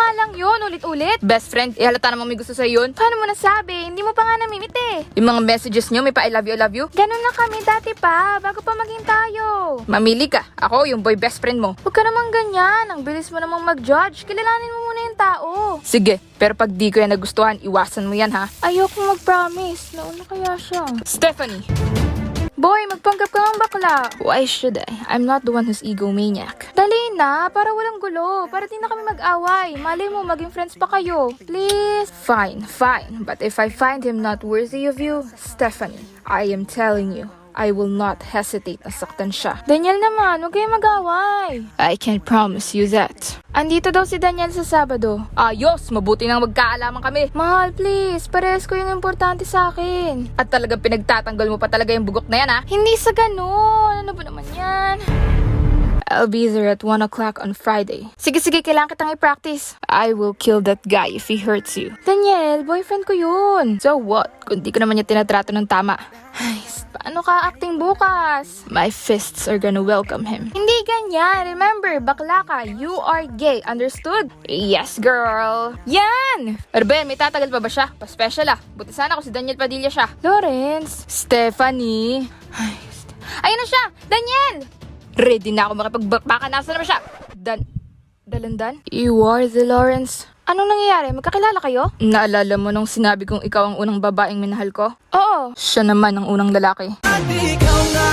nga lang yun, ulit-ulit. Best friend, halata namang may gusto sa'yo yun. Paano mo nasabi? Hindi mo pa nga namimit eh. Yung mga messages nyo, may pa I love you. Ganun na kami dati pa, bago pa maging tayo. Mamili ka. Ako, yung boy best friend mo. Huwag ka namang ganyan. Ang bilis mo namang mag-judge. Kilalanin mo muna yung tao. Sige, pero pag di ko yan nagustuhan, iwasan mo yan ha. Ayoko mag-promise. Nauna kaya siya. Stephanie! Boy, magpanggap ka ng bakla. Why should I? I'm not the one who's egomaniac. Dali na, para walang gulo. Para di na kami mag-away. Malay mo, maging friends pa kayo. Please? Fine. But if I find him not worthy of you, Stephanie, I am telling you, I will not hesitate na saktan siya. Daniel naman, huwag kayong mag-away. I can promise you that. Andito daw si Daniel sa Sabado. Ayos, mabuti nang magkaalaman kami. Mahal, please, parehas ko yung importante sa akin. At talagang pinagtatanggol mo pa talaga yung bugok na yan ha? Hindi sa ganun. Ano ba naman yan? I'll be there at 1 o'clock on Friday. Sige, kailangan kitang i-practice. I will kill that guy if he hurts you. Daniel, boyfriend ko yun. So what? Kung di ko naman niya tinatrato ng tama. Ay, paano ka acting bukas? My fists are gonna welcome him. Hindi ganyan. Remember, bakla ka. You are gay. Understood? Yes, girl. Yan! Arben, may tatagal pa ba siya? Pa-special ah. Buti sana ako si Daniel Padilla siya. Lawrence. Stephanie. Ay, ayun na siya! Daniel! Ready na ako makipagbaka. Nasa naman siya? Dalandan? You are the Lawrence. Anong nangyayari? Magkakilala kayo? Naalala mo nung sinabi kong ikaw ang unang babaeng minahal ko? Oo. Siya naman ang unang lalaki. At ikaw nga